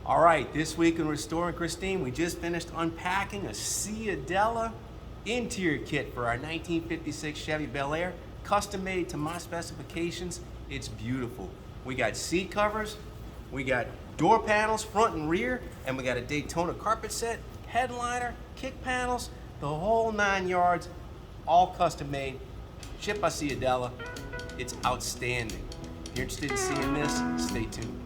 All right, this week in Restoring Christine, we just finished unpacking a Ciadella interior kit for our 1956 Chevy Bel Air, custom made to my specifications. It's beautiful. We got seat covers, we got door panels, front and rear, and we got a Daytona Carpet Set, headliner, kick panels, the whole 9 yards, all custom made, shipped by Ciadella. It's outstanding. If you're interested in seeing this, stay tuned.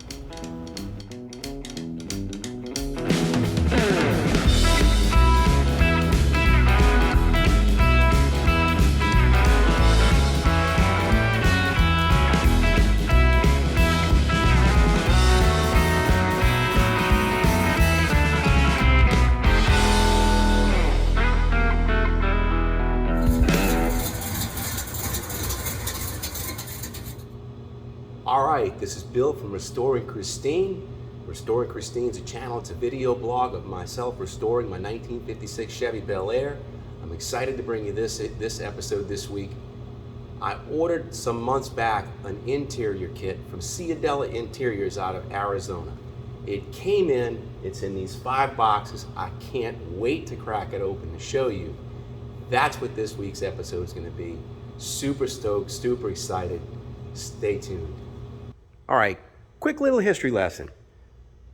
All right, this is Bill from Restoring Christine. Restoring Christine is a channel, it's a video blog of myself restoring my 1956 Chevy Bel Air. I'm excited to bring you this episode this week. I ordered some months back an interior kit from Ciadella Interiors out of Arizona. It came in, it's in these 5 boxes. I can't wait to crack it open to show you. That's what this week's episode is gonna be. Super stoked, super excited. Stay tuned. All right, quick little history lesson.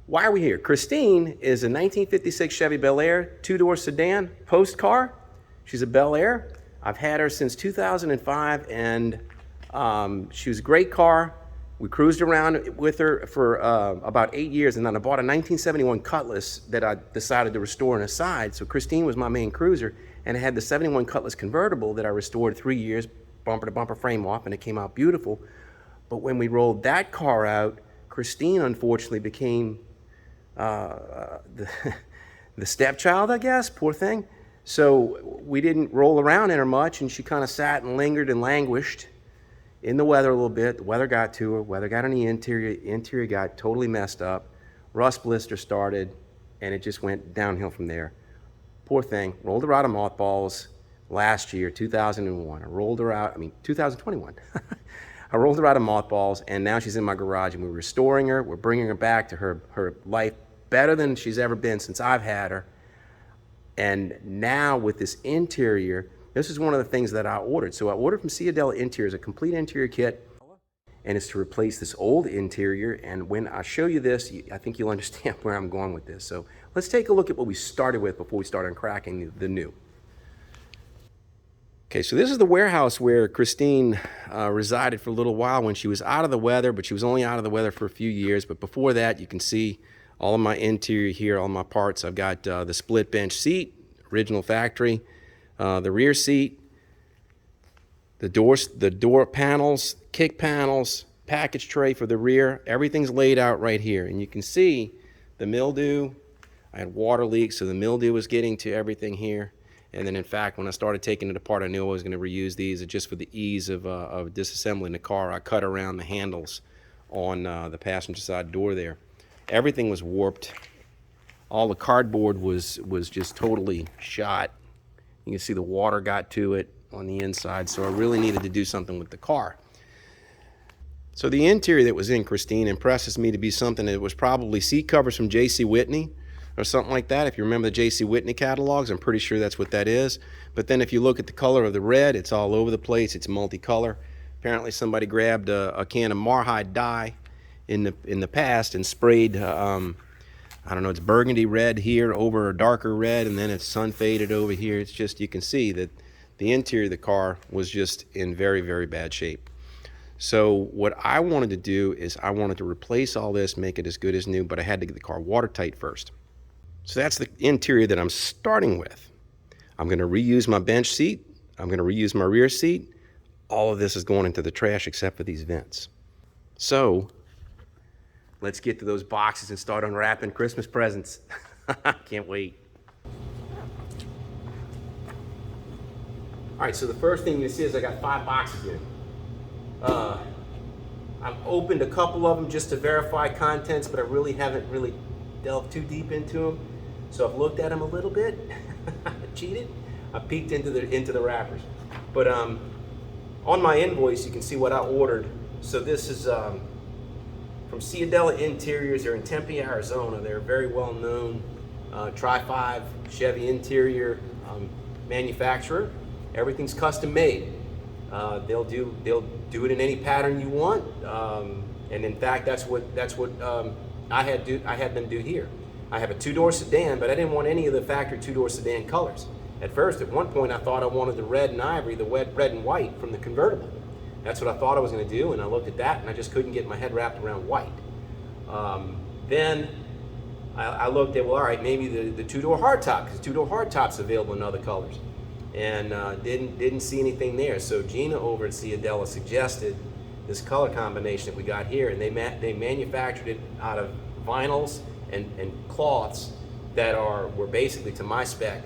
Why are we here? Christine is a 1956 Chevy Bel Air, 2-door sedan, post car. She's a Bel Air. I've had her since 2005, and she was a great car. We cruised around with her for about 8 years, and then I bought a 1971 Cutlass that I decided to restore on the side. So Christine was my main cruiser, and I had the 71 Cutlass convertible that I restored 3 years, bumper to bumper frame off, and it came out beautiful. But when we rolled that car out, Christine unfortunately became the stepchild, I guess, poor thing. So we didn't roll around in her much, and she kind of sat and lingered and languished in the weather a little bit. The weather got to her, weather got on the interior got totally messed up, rust blister started, and it just went downhill from there. Poor thing, rolled her out of mothballs last year, 2001. I rolled her out, 2021. I rolled her out of mothballs, and now she's in my garage, and we're restoring her. We're bringing her back to her life better than she's ever been since I've had her. And now with this interior, this is one of the things that I ordered. So I ordered from Ciadella Interiors a complete interior kit, and it's to replace this old interior. And when I show you this, I think you'll understand where I'm going with this. So let's take a look at what we started with before we start uncracking the new. Okay, so this is the warehouse where Christine resided for a little while when she was out of the weather, but she was only out of the weather for a few years. But before that, you can see all of my interior here, all my parts. I've got the split bench seat, original factory, the rear seat, the door panels, kick panels, package tray for the rear. Everything's laid out right here. And you can see the mildew. I had water leaks, so the mildew was getting to everything here. And then in fact, when I started taking it apart, I knew I was gonna reuse these. And just for the ease of disassembling the car, I cut around the handles on the passenger side door there. Everything was warped. All the cardboard was just totally shot. You can see the water got to it on the inside, so I really needed to do something with the car. So the interior that was in Christine impresses me to be something that was probably seat covers from J.C. Whitney or something like that. If you remember the J.C. Whitney catalogs, I'm pretty sure that's what that is. But then if you look at the color of the red, it's all over the place. It's multicolor. Apparently somebody grabbed a can of Marhide dye in the past and sprayed, I don't know, it's burgundy red here over a darker red, and then it's sun faded over here. It's just, you can see that the interior of the car was just in very, very bad shape. So what I wanted to do is I wanted to replace all this, make it as good as new, but I had to get the car watertight first. So that's the interior that I'm starting with. I'm gonna reuse my bench seat. I'm gonna reuse my rear seat. All of this is going into the trash except for these vents. So let's get to those boxes and start unwrapping Christmas presents. Can't wait. All right, so the first thing you see is I got 5 boxes in. I've opened a couple of them just to verify contents, but I really haven't delved too deep into them. So I've looked at them a little bit. I cheated. I peeked into the wrappers. But on my invoice, you can see what I ordered. So this is from from Ciadella Interiors. They're in Tempe, Arizona. They're a very well-known Tri-5 Chevy interior manufacturer. Everything's custom made. They'll do it in any pattern you want, and in fact, that's what I had them do here. I have a two-door sedan, but I didn't want any of the factory two-door sedan colors. At first, at one point, I thought I wanted the red and ivory, the red and white from the convertible. That's what I thought I was going to do, and I looked at that, and I just couldn't get my head wrapped around white. Then I looked at, well, all right, maybe the two-door hardtop, because two-door hardtop's available in other colors, and didn't see anything there. So Gina over at Ciadella suggested this color combination that we got here, and they manufactured it out of vinyls and cloths that were basically to my spec,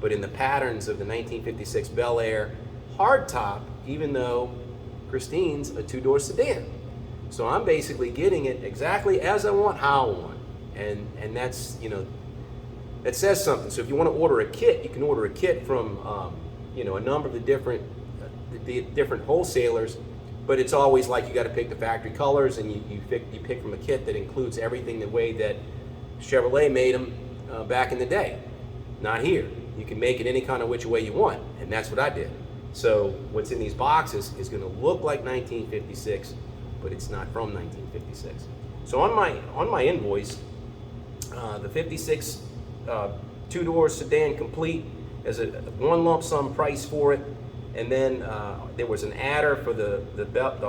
but in the patterns of the 1956 Bel Air hardtop, even though Christine's a two-door sedan. So I'm basically getting it exactly as I want, how I want. And that's, you know, that says something. So if you want to order a kit, you can order a kit from, you know, a number of the different wholesalers, but it's always like you got to pick the factory colors, and you pick from a kit that includes everything the way that Chevrolet made them back in the day. Not here. You can make it any kind of which way you want, and that's what I did. So what's in these boxes is going to look like 1956, but it's not from 1956. So on my invoice, the 56 two-door sedan complete as a one lump sum price for it, and then there was an adder for the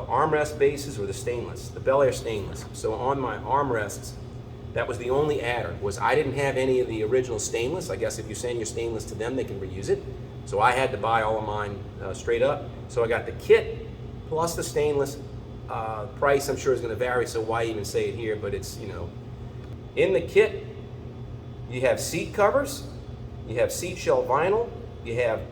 armrest bases, or the stainless, the Bel Air stainless. So on my armrests, that was the only adder. I didn't have any of the original stainless. I guess if you send your stainless to them, they can reuse it. So I had to buy all of mine straight up. So I got the kit plus the stainless. Price, I'm sure, is going to vary, so why even say it here? But it's, you know, in the kit, you have seat covers, you have seat shell vinyl, you have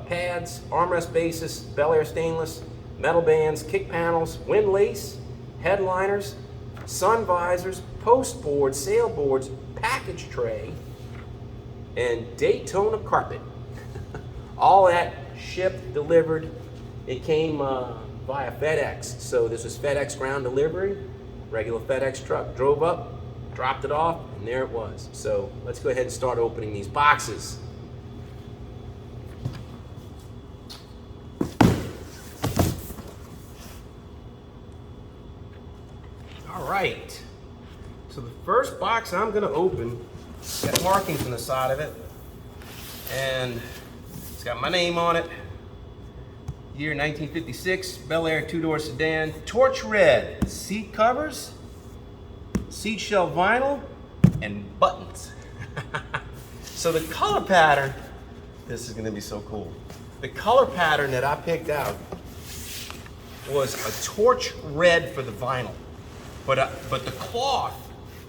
pads, armrest bases, Bel Air stainless, metal bands, kick panels, wind lace, headliners, sun visors, post boards, sail boards, package tray, and Daytona carpet. All that shipped, delivered. It came via FedEx. So this was FedEx ground delivery, regular FedEx truck. Drove up, dropped it off, and there it was. So let's go ahead and start opening these boxes. All right. So the first box I'm going to open, got markings on the side of it, and it's got my name on it. Year 1956, Bel Air two-door sedan, torch red, seat covers, seat shell vinyl, and buttons. So the color pattern, this is going to be so cool. The color pattern that I picked out was a torch red for the vinyl, but the cloth.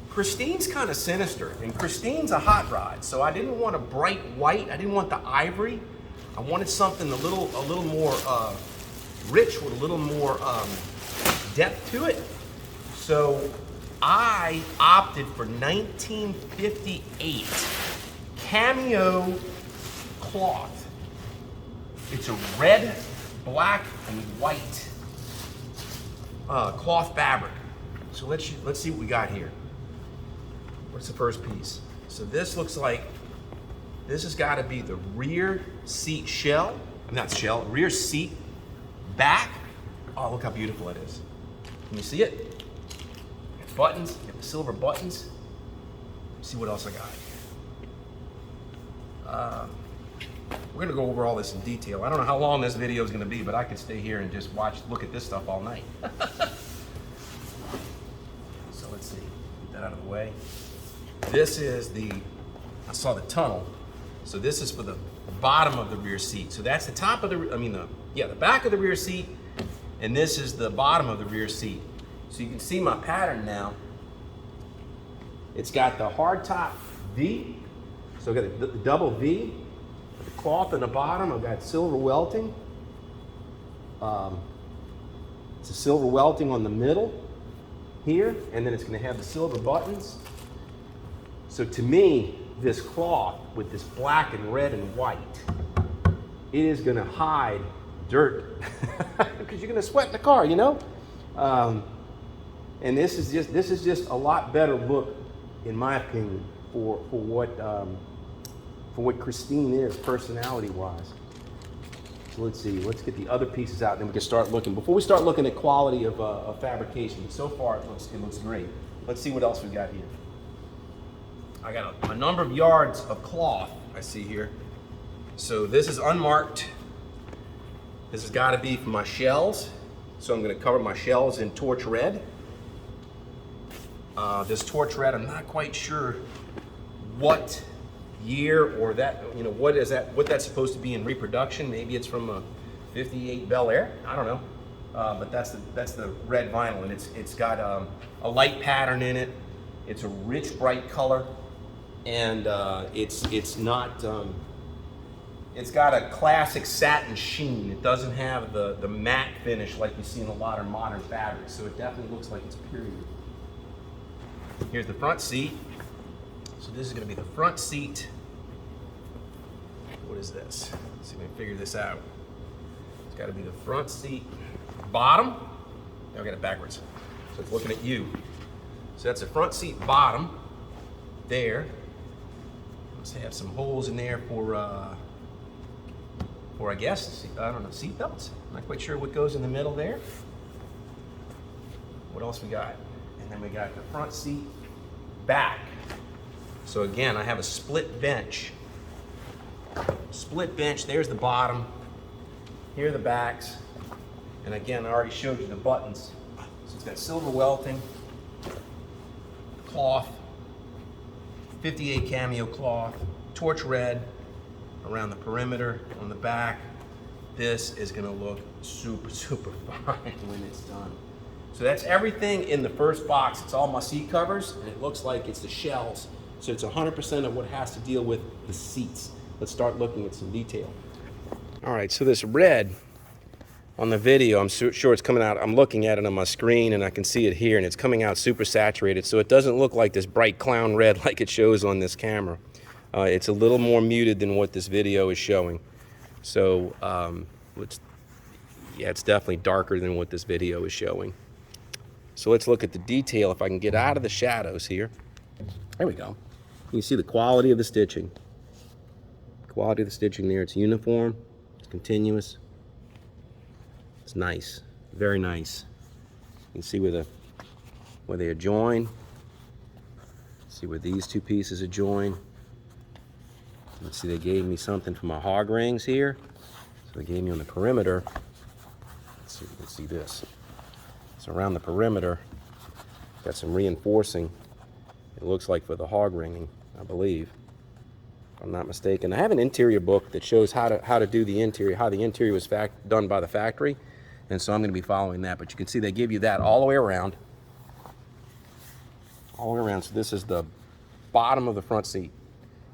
Christine's kind of sinister, and Christine's a hot rod, so I didn't want a bright white. I didn't want the ivory. I wanted something a little more rich, with a little more depth to it. So I opted for 1958 Cameo cloth. It's a red, black, and white cloth fabric. So let's see what we got here. What's the first piece? So this looks like, this has got to be the rear seat shell, not shell, rear seat back. Oh, look how beautiful it is. Can you see it? Got buttons, got the silver buttons. Let's see what else I got. We're gonna go over all this in detail. I don't know how long this video is gonna be, but I could stay here and just look at this stuff all night. So let's see, get that out of the way. This is I saw the tunnel. So this is for the bottom of the rear seat. So that's the top of the back of the rear seat, and this is the bottom of the rear seat. So you can see my pattern now. It's got the hardtop V. So I've got the double V, the cloth on the bottom. I've got silver welting. It's a silver welting on the middle here, and then it's going to have the silver buttons. So to me, this cloth with this black and red and white, it is going to hide dirt because you're going to sweat in the car, you know. And this is just a lot better look, in my opinion, for what Christine is personality-wise. So let's see. Let's get the other pieces out, and then we can start looking. Before we start looking at quality of fabrication, so far it looks great. Let's see what else we got here. I got a number of yards of cloth I see here. So this is unmarked. This has got to be for my shells. So I'm going to cover my shells in torch red. This torch red, I'm not quite sure what year or that, you know, what that's supposed to be in reproduction. Maybe it's from a 58 Bel Air. I don't know. But that's the red vinyl, and it's got a light pattern in it. It's a rich, bright color, and it's not. It's got a classic satin sheen. It doesn't have the matte finish like you see in a lot of modern fabrics. So it definitely looks like it's period. Here's the front seat. So this is going to be the front seat. What is this? Let's see if we can figure this out. It's got to be the front seat bottom. Now I got it backwards. So it's looking at you. So that's the front seat bottom there. Let's have some holes in there for I guess, I don't know, seat belts. I'm not quite sure what goes in the middle there. What else we got? And then we got the front seat back. So again, I have a split bench. Split bench, there's the bottom. Here are the backs. And again, I already showed you the buttons. So it's got silver welting, cloth, 58 Cameo cloth, torch red around the perimeter on the back. This is gonna look super, super fine when it's done. So that's everything in the first box. It's all my seat covers, and it looks like it's the shells. So it's 100% of what has to deal with the seats. Let's start looking at some detail. All right, so this red on the video, I'm sure it's coming out. I'm looking at it on my screen, and I can see it here, and it's coming out super saturated. So it doesn't look like this bright clown red like it shows on this camera. It's a little more muted than what this video is showing. So yeah, it's definitely darker than what this video is showing. So let's look at the detail. If I can get out of the shadows here. There we go. You can see the quality of the stitching. Quality of the stitching there. It's uniform. It's continuous. It's nice. Very nice. You can see where they adjoin. See where these two pieces adjoin. Let's see, they gave me something for my hog rings here. So they gave me on the perimeter. Let's see if you can see this. So around the perimeter, got some reinforcing. It looks like for the hog ringing, I believe, if I'm not mistaken. I have an interior book that shows how to do the interior, how the interior was done by the factory, and so I'm going to be following that. But you can see they give you that all the way around. All the way around. So this is the bottom of the front seat,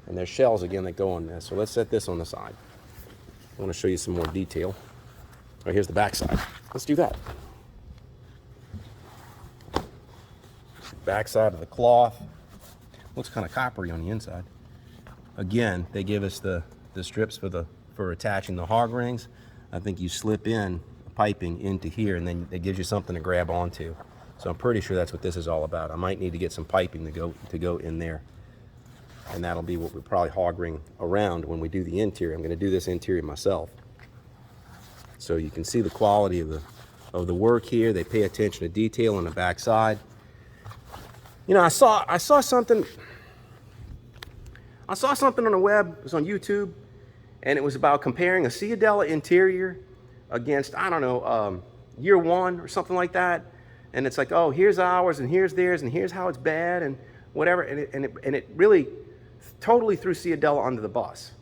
and there's shells again that go on this. So let's set this on the side. I want to show you some more detail. Oh, here's the back side. Let's do that. Back side of the cloth. Looks kind of coppery on the inside. Again, they give us the strips for attaching the hog rings. I think you slip in piping into here, and then it gives you something to grab onto. So I'm pretty sure that's what this is all about. I might need to get some piping to go in there, and that'll be what we probably hog ring around when we do the interior. I'm going to do this interior myself, so you can see the quality of the work here. They pay attention to detail on the back side. You know, I saw something on the web. It was on YouTube, and it was about comparing a Ciadella interior against, I don't know, year one or something like that. And it's like, oh, here's ours, and here's theirs, and here's how it's bad, and whatever. And it really totally threw Ciadella under the bus.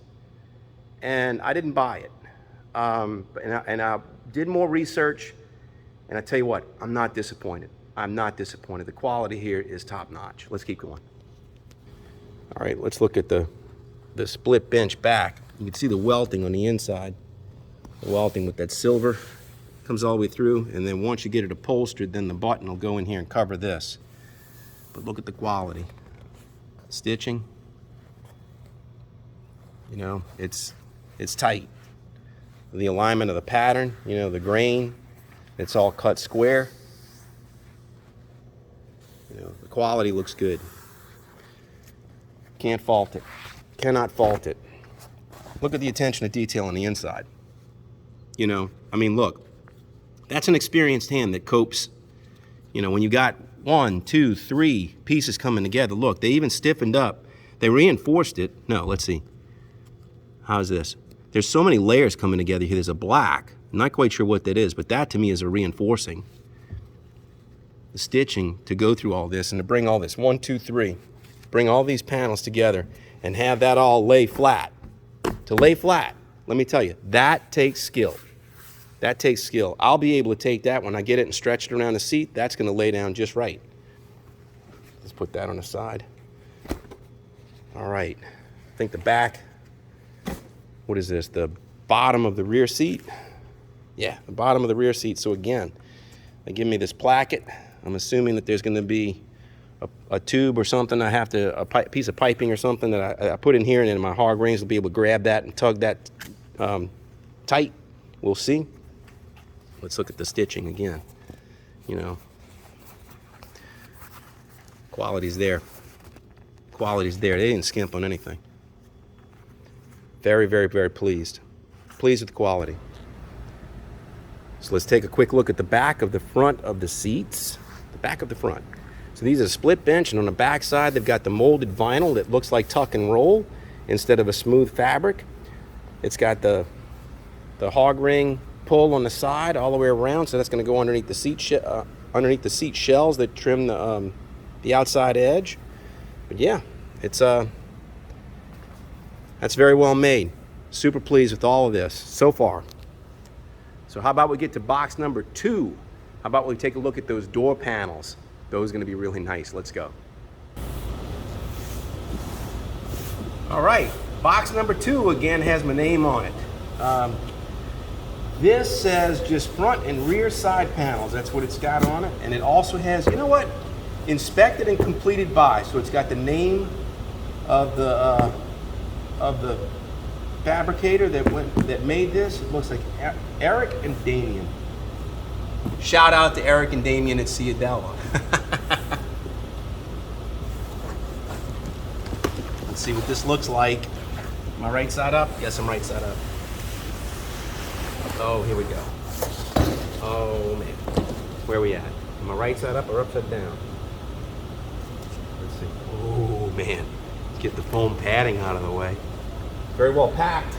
And I didn't buy it. And I did more research, and I tell you what, I'm not disappointed. I'm not disappointed. The quality here is top notch. Let's keep going. All right, let's look at the split bench back. You can see the welting on the inside. The welting with that silver comes all the way through, and then once you get it upholstered, then the button will go in here and cover this. But look at the quality. Stitching, you know, it's tight. The alignment of the pattern, you know, the grain, it's all cut square. Quality looks good. Can't fault it. Cannot fault it. Look at the attention to detail on the inside. You know, I mean, look, that's an experienced hand that copes. You know, when you got 1, 2, 3 pieces coming together, look, they even stiffened up. They reinforced it. No, let's see. How's this? There's so many layers coming together here. There's a black. I'm not quite sure what that is, but that to me is a reinforcing. The stitching to go through all this and to bring all this 1, 2, 3, bring all these panels together and have that all lay flat. To lay flat, let me tell you, that takes skill. That takes skill. I'll be able to take that when I get it and stretch it around the seat. That's going to lay down just right. Let's put that on the side. All right. I think the back, what is this? The bottom of the rear seat? Yeah, the bottom of the rear seat. So again, they give me this placket. I'm assuming that there's going to be a tube or something. I have to, a piece of piping or something that I put in here, and then my hog reins will be able to grab that and tug that tight. We'll see. Let's look at the stitching again. You know, quality's there. Quality's there. They didn't skimp on anything. Very, very, very pleased. Pleased with the quality. So let's take a quick look at the back of the front of the seats. The back of the front. So these are split bench, and on the back side they've got the molded vinyl that looks like tuck and roll instead of a smooth fabric. It's got the hog ring pull on the side all the way around, so that's going to go underneath the seat shells that trim the outside edge. But yeah, it's that's very well made. Super pleased with all of this so far. So how about we get to box number 2? How about we take a look at those door panels? Those are going to be really nice. Let's go. All right, box number 2 again has my name on it. This says just front and rear side panels. That's what it's got on it. And it also has, you know what? Inspected and completed by. So it's got the name of the fabricator that made this. It looks like Eric and Damien. Shout out to Eric and Damien at Ciadella. Let's see what this looks like. Am I right side up? Yes, I'm right side up. Oh, here we go. Oh man, where are we at? Am I right side up or upside down? Let's see. Oh man, let's get the foam padding out of the way. Very well packed.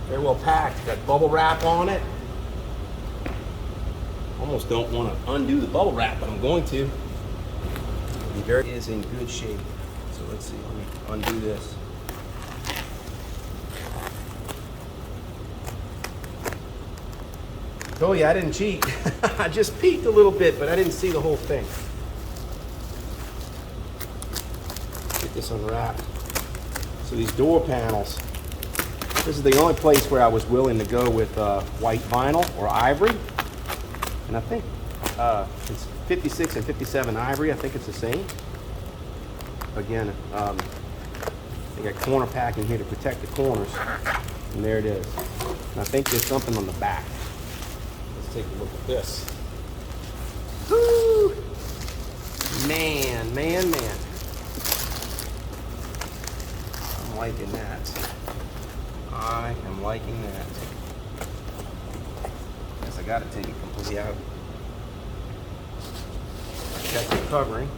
Very well packed. Got bubble wrap on it. Almost don't want to undo the bubble wrap, but I'm going to. It is in good shape. So let's see. Let me undo this. Oh yeah, I didn't cheat. I just peeked a little bit, but I didn't see the whole thing. Get this unwrapped. So these door panels, this is the only place where I was willing to go with white vinyl or ivory. And I think it's 56 and 57 ivory. I think it's the same. Again, they got corner packing here to protect the corners. And there it is. And I think there's something on the back. Let's take a look at this. Woo! Man, man, man. I'm liking that. I am liking that. Guess I gotta take it completely out. Check the covering.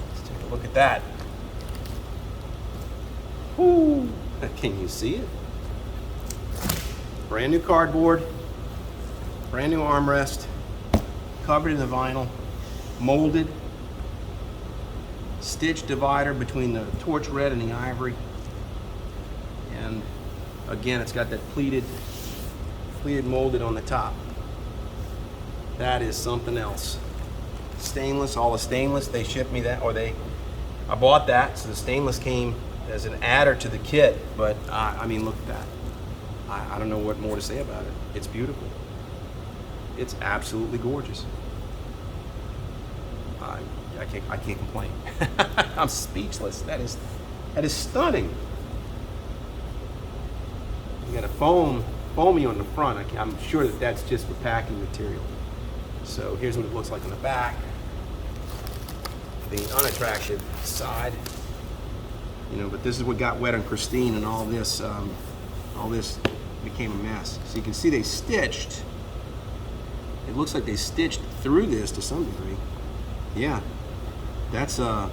Let's take a look at that. Woo! Can you see it? Brand new cardboard, brand new armrest, covered in the vinyl, molded, stitch divider between the torch red and the ivory. And again, it's got that pleated molded on the top. That is something else. Stainless, all the stainless, they shipped me that, I bought that, so the stainless came as an adder to the kit, but I mean, look at that. I don't know what more to say about it. It's beautiful. It's absolutely gorgeous. I can't complain. I'm speechless. That is stunning. You got a foamy on the front. I'm sure that that's just for packing material. So here's what it looks like on the back. The unattractive side, you know, but this is what got wet on Christine, and all this became a mess. So you can see they stitched. It looks like they stitched through this to some degree. Yeah, that's a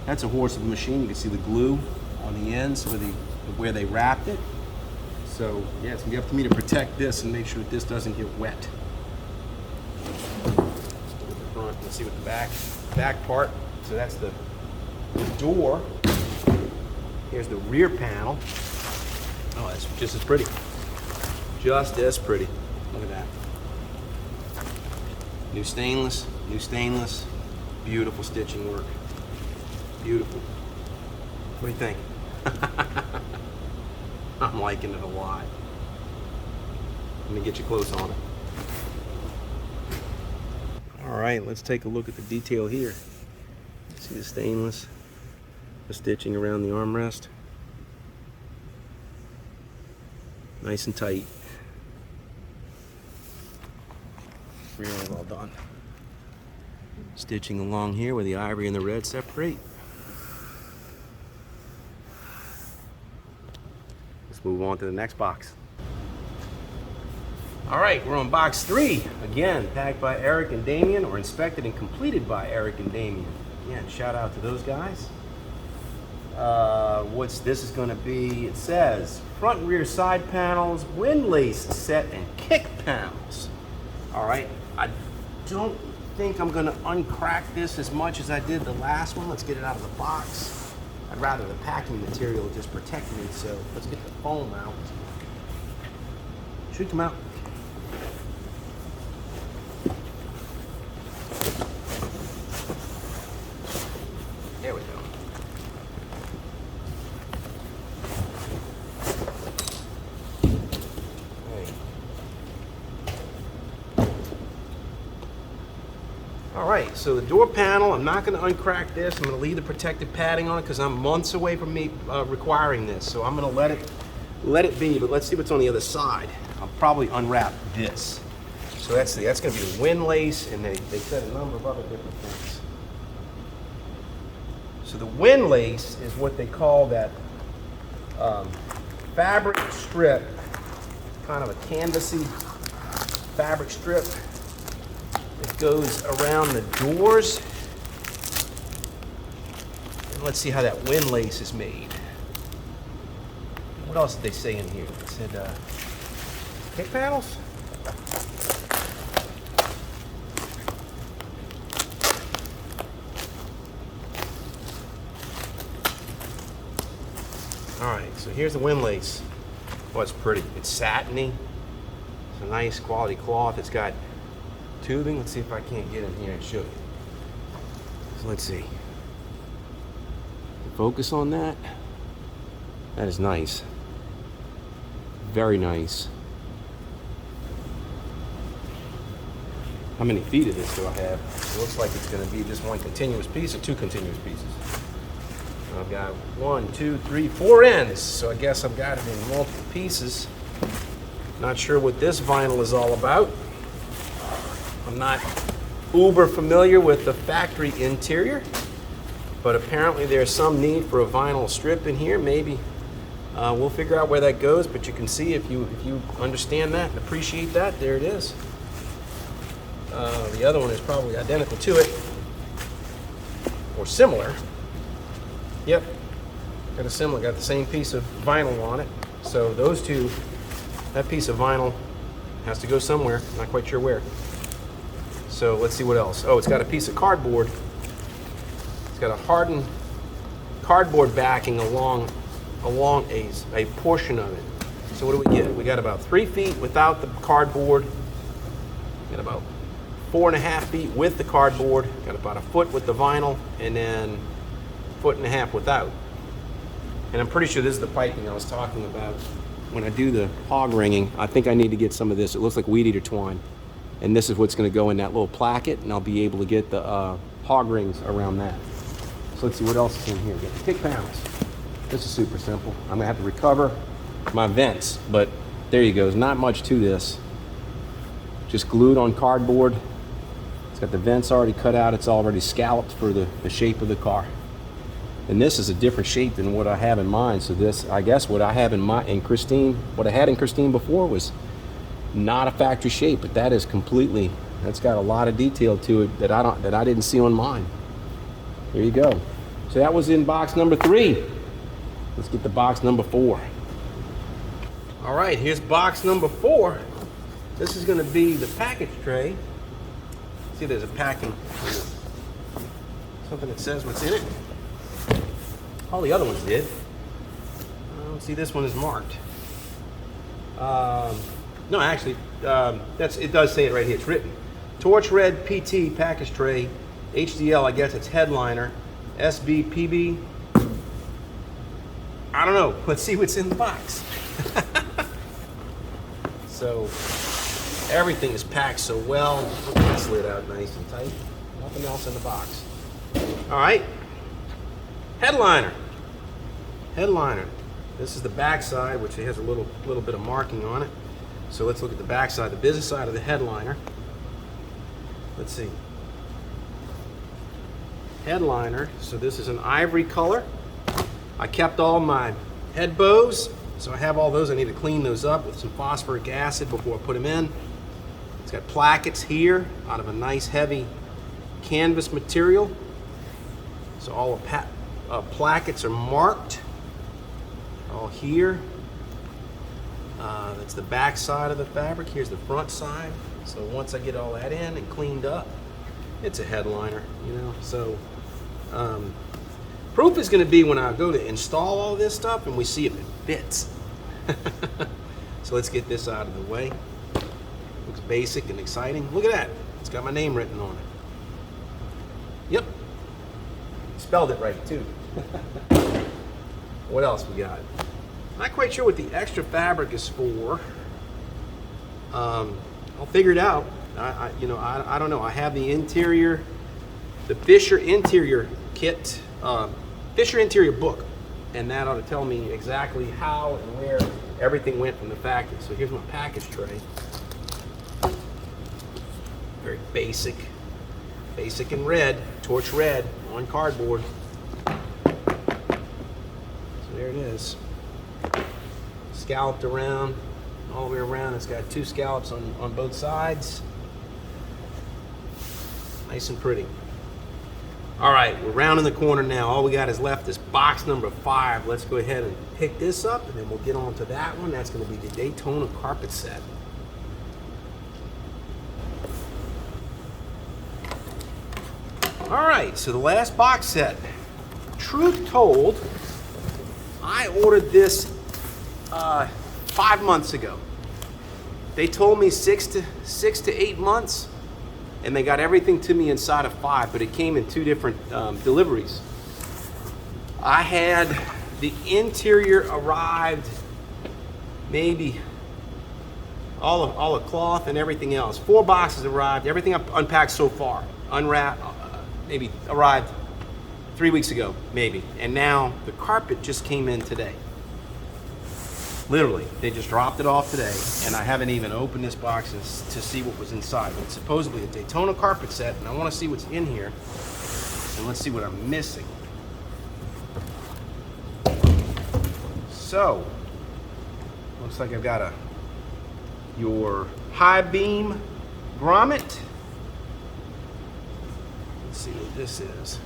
horse of a machine. You can see the glue on the ends where they wrapped it. So yeah, it's gonna be up to me to protect this and make sure that this doesn't get wet. Let's see what the back part. So that's the door. Here's the rear panel. Oh, that's just as pretty. Just as pretty. Look at that. New stainless. Beautiful stitching work. Beautiful. What do you think? I'm liking it a lot. Let me get you close on it. All right, let's take a look at the detail here. See the stainless, the stitching around the armrest. Nice and tight. Really well done. Stitching along here where the ivory and the red separate. Let's move on to the next box. All right, we're on box 3. Again, packed by Eric and Damien, or inspected and completed by Eric and Damien. Again, shout out to those guys. What's this is going to be? It says front and rear side panels, windlace set, and kick panels. All right, I don't think I'm going to uncrack this as much as I did the last one. Let's get it out of the box. I'd rather the packing material just protect me, so let's get the foam out. Should come out. There we go. All right, so the door panel, I'm not going to uncrack this. I'm going to leave the protective padding on it because I'm months away from me requiring this. So I'm going to let it be, but let's see what's on the other side. I'll probably unwrap this. So that's going to be the windlace, and they said a number of other different things. So the windlace is what they call that fabric strip, kind of a canvasy fabric strip. It goes around the doors. And let's see how that windlace is made. What else did they say in here? They said kick panels? All right, so here's the windlace. Oh, it's pretty. It's satiny. It's a nice quality cloth. It's got tubing. Let's see if I can't get in here and show you. So let's see. Focus on that. That is nice. Very nice. How many feet of this do I have? It looks like it's going to be just one continuous piece or two continuous pieces. I've got 1, 2, 3, 4 ends. So I guess I've got it in multiple pieces. Not sure what this vinyl is all about. I'm not uber familiar with the factory interior, but apparently there's some need for a vinyl strip in here. Maybe we'll figure out where that goes, but you can see if you understand that and appreciate that, there it is. The other one is probably identical to it, or similar. Yep, got the same piece of vinyl on it. So those two, that piece of vinyl has to go somewhere, not quite sure where. So let's see what else. Oh, it's got a piece of cardboard. It's got a hardened cardboard backing along a portion of it. So what do we get? We got about 3 feet without the cardboard. Got about 4.5 feet with the cardboard. Got about 1 foot with the vinyl, and then 1.5 feet without. And I'm pretty sure this is the piping I was talking about when I do the hog ringing. I think I need to get some of this. It looks like weed eater twine. And this is what's going to go in that little placket, and I'll be able to get the hog rings around that. So let's see what else is in here. Get the kick panels. This is super simple. I'm going to have to recover my vents, but there you go. There's not much to this. Just glued on cardboard got the vents already cut out. It's already scalloped for the shape of the car. And this is a different shape than what I have in mind. So this, I guess what I have in Christine, what I had in Christine before was not a factory shape, but that is completely, that's got a lot of detail to it that I didn't see on mine. There you go. So that was in box number 3. Let's get to box number 4. All right, here's box number 4. This is going to be the package tray. See, there's a packing, something that says what's in it. All the other ones did. See, this one is marked. No, actually, it does say it right here. It's written. Torch Red PT package tray, HDL. I guess it's headliner, SBPB. I don't know. Let's see what's in the box. So everything is packed so well. Look at that, slid out nice and tight. Nothing else in the box. All right. Headliner. Headliner. This is the back side, which has a little bit of marking on it. So let's look at the back side, the business side of the headliner. Let's see. Headliner. So this is an ivory color. I kept all my head bows, so I have all those. I need to clean those up with some phosphoric acid before I put them in. It's got plackets here out of a nice heavy canvas material. So all the plackets are marked. All here. That's the back side of the fabric. Here's the front side. So once I get all that in and cleaned up, it's a headliner, you know. So proof is going to be when I go to install all this stuff and we see if it fits. So let's get this out of the way. Looks basic and exciting. Look at that. It's got my name written on it. Yep. Spelled it right too. What else we got? Not quite sure what the extra fabric is for. I'll figure it out. I don't know. I have the interior, the Fisher interior kit, Fisher interior book, and that ought to tell me exactly how and where everything went from the factory. So here's my package tray. Very basic in red, torch red on cardboard. There it is. Scalloped around, all the way around. It's got 2 scallops on both sides. Nice and pretty. All right, we're rounding the corner now. All we got is left is box number 5. Let's go ahead and pick this up, and then we'll get on to that one. That's going to be the Daytona Carpet Set. All right, so the last box set. Truth told, I ordered this 5 months ago. They told me 6 to 8 months, and they got everything to me inside of 5, but it came in 2 different deliveries. I had the interior arrived, maybe all the cloth and everything else. 4 boxes arrived. Everything I've unpacked so far, unwrapped, maybe arrived 3 weeks ago, maybe. And now the carpet just came in today. Literally, they just dropped it off today, and I haven't even opened this box to see what was inside. But it's supposedly a Daytona Carpet Set, and I want to see what's in here, and let's see what I'm missing. So, looks like I've got your high beam grommet. Let's see what this is.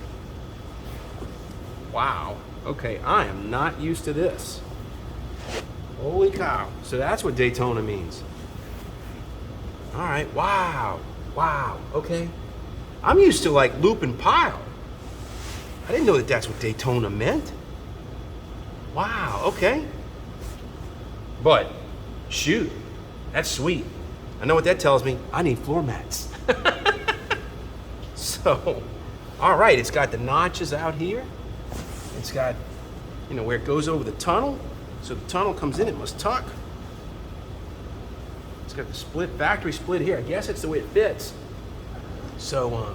Wow. Okay, I am not used to this. Holy cow. So that's what Daytona means. All right. Wow. Wow. Okay. I'm used to like loop and pile. I didn't know that that's what Daytona meant. Wow. Okay. But shoot, that's sweet. I know what that tells me. I need floor mats. So, all right. It's got the notches out here. It's got, where it goes over the tunnel. So the tunnel comes in, it must tuck. It's got the split, factory split here. I guess it's the way it fits. So,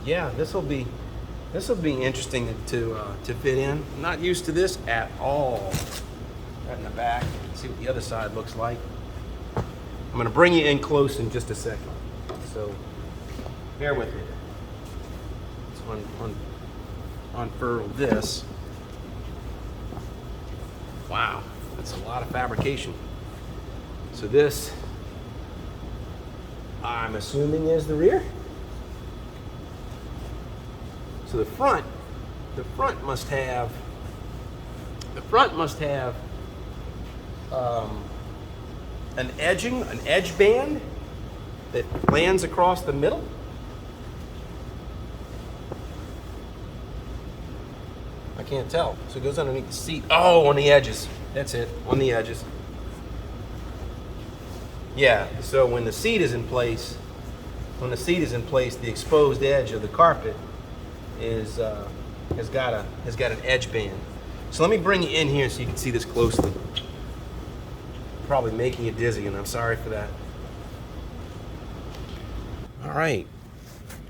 yeah, this will be interesting to fit in. I'm not used to this at all. Right in the back. Let's see what the other side looks like. I'm going to bring you in close in just a second. So, bear with me. Let's unfurl this. Wow, that's a lot of fabrication. So this, I'm assuming, is the rear. So the front must have an edge band that lands across the middle. I can't tell. So it goes underneath the seat. Oh, on the edges. That's it, on the edges. Yeah, so when the seat is in place, the exposed edge of the carpet has got an edge band. So let me bring you in here so you can see this closely. Probably making you dizzy, and I'm sorry for that. All right,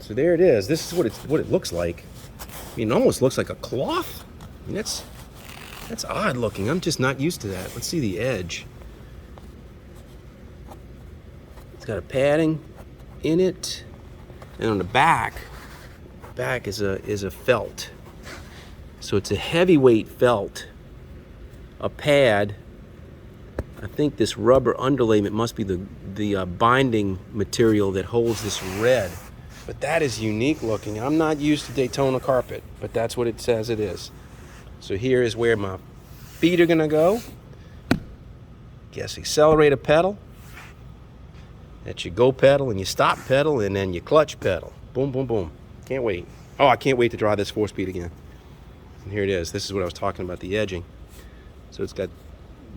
so there it is. This is what it looks like. I mean, it almost looks like a cloth. I mean, that's odd looking. I'm just not used to that. Let's see the edge. It's got a padding in it, and on the back is a felt. So it's a heavyweight felt, a pad. I think this rubber underlayment must be the binding material that holds this red. But that is unique looking. I'm not used to Daytona carpet, but that's what it says it is. So here is where my feet are gonna go. Guess accelerator pedal. That's your go pedal and your stop pedal and then your clutch pedal. Boom, boom, boom. Can't wait. Oh, I can't wait to drive this 4-speed again. And here it is. This is what I was talking about, the edging. So it's got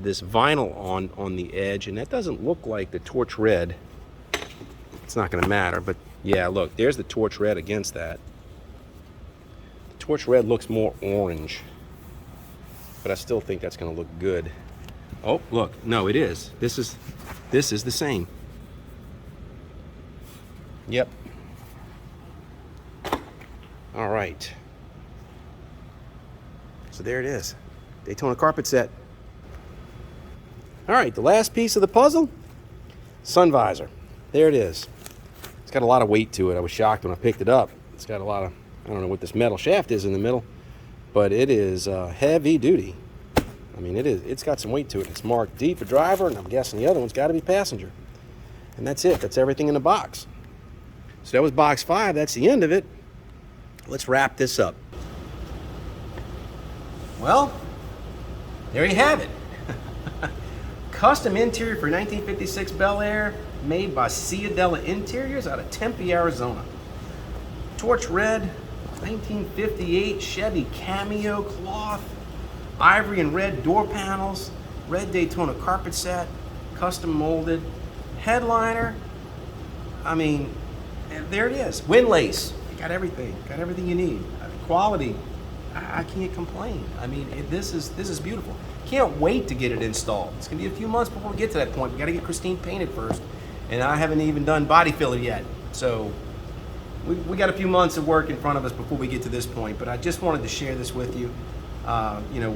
this vinyl on the edge, and that doesn't look like the torch red. It's not gonna matter, but yeah, look, there's the torch red against that. The torch red looks more orange, but I still think that's gonna look good. Oh, look, no, it is. This is the same. Yep. All right. So there it is, Daytona Carpet Set. All right, the last piece of the puzzle, sun visor. There it is. It's got a lot of weight to it. I was shocked when I picked it up. It's got a lot of, I don't know what this metal shaft is in the middle, but it is heavy duty. I mean, it's got some weight to it. It's marked D for driver, and I'm guessing the other one's got to be passenger. And that's it. That's everything in the box. So that was box 5. That's the end of it. Let's wrap this up. Well, there you have it. Custom interior for 1956 Bel Air, made by Ciadella Interiors out of Tempe, Arizona. Torch red, 1958 Chevy Cameo cloth, ivory and red door panels, red Daytona carpet set, custom molded, headliner. I mean, there it is. Windlace, you got everything you need. Quality, I can't complain. I mean, this is beautiful. Can't wait to get it installed. It's gonna be a few months before we get to that point. We gotta get Christine painted first, and I haven't even done body filler yet. So we got a few months of work in front of us before we get to this point. But I just wanted to share this with you. You know,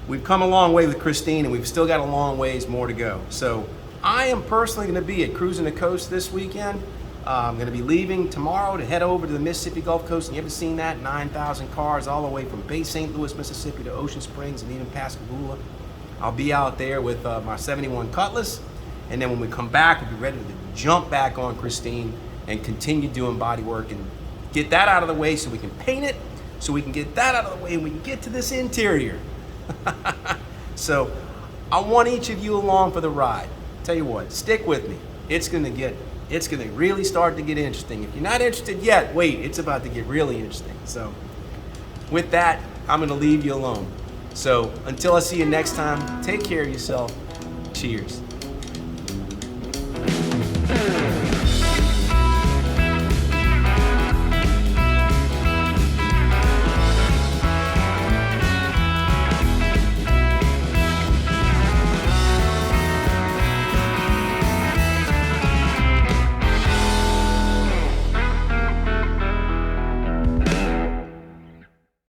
we've come a long way with Christine, and we've still got a long ways more to go. So I am personally gonna be at Cruising the Coast this weekend. I'm going to be leaving tomorrow to head over to the Mississippi Gulf Coast, and you haven't seen that, 9,000 cars all the way from Bay St. Louis, Mississippi to Ocean Springs and even Pascagoula. I'll be out there with my 71 Cutlass, and then when we come back, we'll be ready to jump back on Christine and continue doing body work and get that out of the way so we can paint it, so we can get that out of the way and we can get to this interior. So I want each of you along for the ride. Tell you what, stick with me. It's going to really start to get interesting. If you're not interested yet, wait, it's about to get really interesting. So with that, I'm gonna leave you alone. So until I see you next time, take care of yourself. Cheers.